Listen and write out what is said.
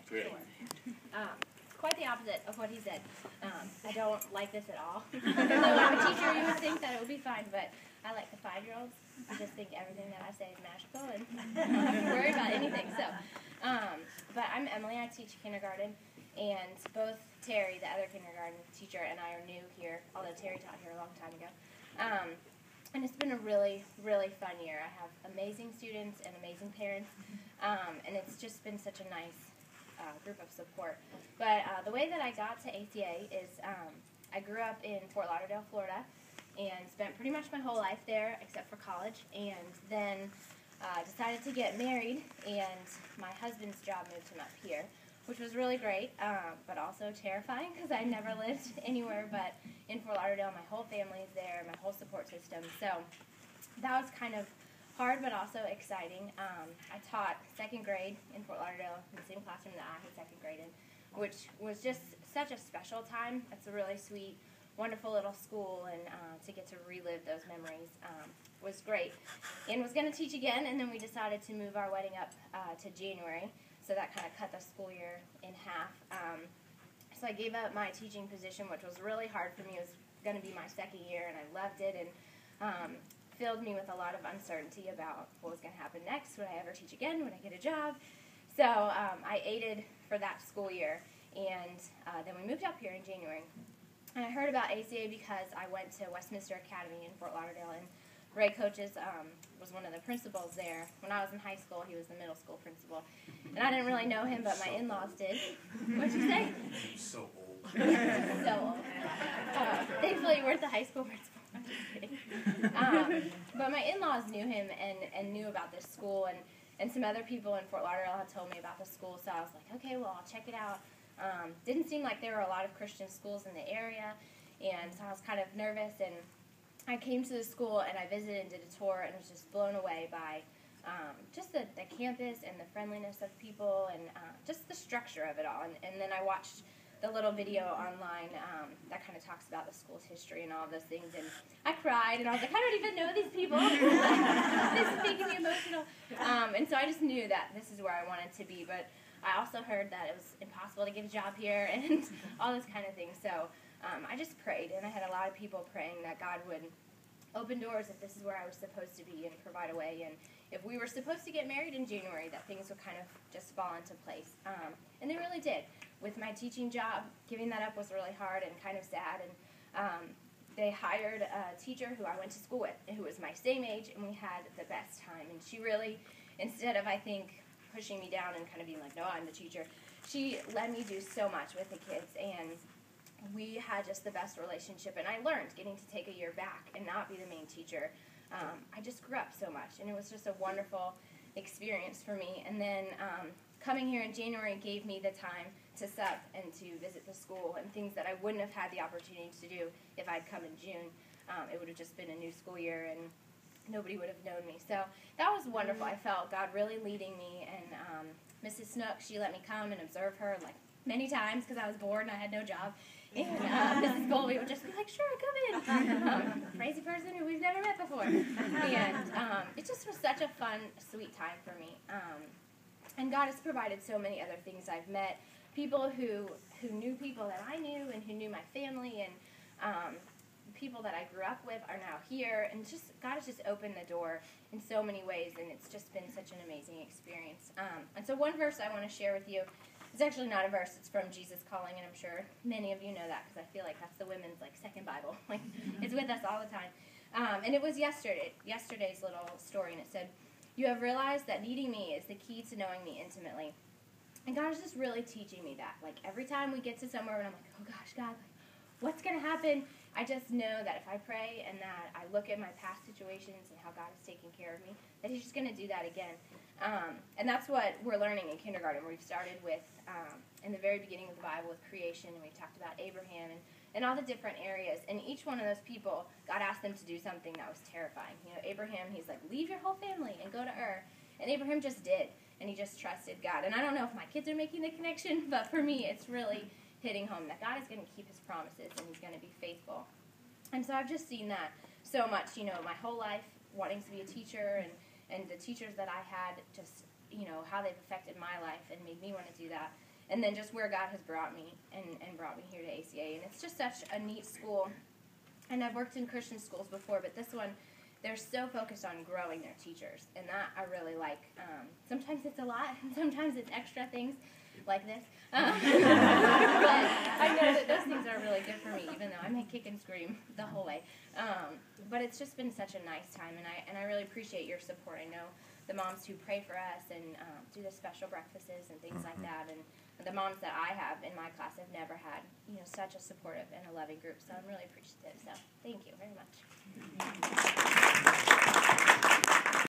Great. Sure. Quite the opposite of what he said. I don't like this at all. So I'm a teacher, you would think that it would be fine, but I like the 5-year-olds. I just think everything that I say is magical and I don't have to worry about anything. So, but I'm Emily. I teach kindergarten, and both Terry, the other kindergarten teacher, and I are new here, although Terry taught here a long time ago. And it's been a really, really fun year. I have amazing students and amazing parents, and it's just been such a nice group of support. But the way that I got to ACA is I grew up in Fort Lauderdale, Florida, and spent pretty much my whole life there except for college, and then decided to get married, and my husband's job moved him up here, which was really great, but also terrifying because I never lived anywhere but in Fort Lauderdale. My whole family's there, my whole support system, so that was kind of hard but also exciting. I taught 2nd grade in Fort Lauderdale in the same classroom that I had 2nd grade in, which was just such a special time. It's a really sweet, wonderful little school, and to get to relive those memories was great. And was going to teach again, and then we decided to move our wedding up to January, so that kind of cut the school year in half. So I gave up my teaching position, which was really hard for me. It was going to be my 2nd year, and I loved it, and filled me with a lot of uncertainty about what was going to happen next. Would I ever teach again? Would I get a job? So I aided for that school year, and then we moved up here in January. And I heard about ACA because I went to Westminster Academy in Fort Lauderdale, and Ray Coaches was one of the principals there. When I was in high school, he was the middle school principal. And I didn't really know him, but my in-laws did. What'd you say? He's so old. So old. Thankfully, you weren't the high school principal. I'm just kidding. But my in-laws knew him and knew about this school, and some other people in Fort Lauderdale had told me about the school, so I was like, okay, well, I'll check it out. Didn't seem like there were a lot of Christian schools in the area, and so I was kind of nervous, and I came to the school, and I visited and did a tour, and was just blown away by just the campus and the friendliness of people, and just the structure of it all. And then I watched the little video online that kind of talks about the school's history and all of those things, and I cried, and I was like, I don't even know these people. This is making me emotional. And so I just knew that this is where I wanted to be, but I also heard that it was impossible to get a job here and all this kind of thing. So I just prayed, and I had a lot of people praying that God would open doors if this is where I was supposed to be and provide a way. And if we were supposed to get married in January, that things would kind of just fall into place. And they really did. With my teaching job, giving that up was really hard and kind of sad. And they hired a teacher who I went to school with, who was my same age, and we had the best time. And she really, instead of, I think, pushing me down and kind of being like, no, I'm the teacher, she let me do so much with the kids, and we had just the best relationship. And I learned getting to take a year back and not be the main teacher. I just grew up so much, and it was just a wonderful experience for me. And then coming here in January gave me the time to sup and to visit the school, and things that I wouldn't have had the opportunity to do if I'd come in June. It would have just been a new school year, and nobody would have known me. So that was wonderful. I felt God really leading me, and Mrs. Snook, she let me come and observe her like many times because I was bored and I had no job. And Mrs. Colby would just be like, sure, come in. Crazy person who we've never met before. And it just was such a fun, sweet time for me. And God has provided so many other things. I've met people who knew people that I knew and who knew my family, and people that I grew up with are now here. And just God has just opened the door in so many ways, and it's just been such an amazing experience. And so one verse I want to share with you, it's actually not a verse, it's from Jesus Calling, and I'm sure many of you know that because I feel like that's the women's second Bible. It's with us all the time. And it was yesterday's little story, and it said, you have realized that needing me is the key to knowing me intimately. And God is just really teaching me that. Every time we get to somewhere and I'm like, oh gosh, God, what's going to happen? I just know that if I pray and that I look at my past situations and how God has taken care of me, that He's just going to do that again. And that's what we're learning in kindergarten. We've started with, in the very beginning of the Bible, with creation, and we've talked about Abraham and all the different areas. And each one of those people, God asked them to do something that was terrifying. Abraham, He's like, leave your whole family and go to Ur. And Abraham just did, and he just trusted God. And I don't know if my kids are making the connection, but for me, it's really hitting home that God is going to keep His promises, and He's going to be faithful. And so I've just seen that so much, my whole life, wanting to be a teacher, and the teachers that I had, just, how they've affected my life and made me want to do that. and then just where God has brought me and brought me here to ACA. And it's just such a neat school. And I've worked in Christian schools before, but this one, they're so focused on growing their teachers, and that I really like. Sometimes it's a lot, and sometimes it's extra things like this. But I know that those things are really good for me, even though I may kick and scream the whole way. But it's just been such a nice time, and I really appreciate your support. I know the moms who pray for us and do the special breakfasts and things like that, and the moms that I have in my class have never had, such a supportive and a loving group. So I'm really appreciative. So thank you very much.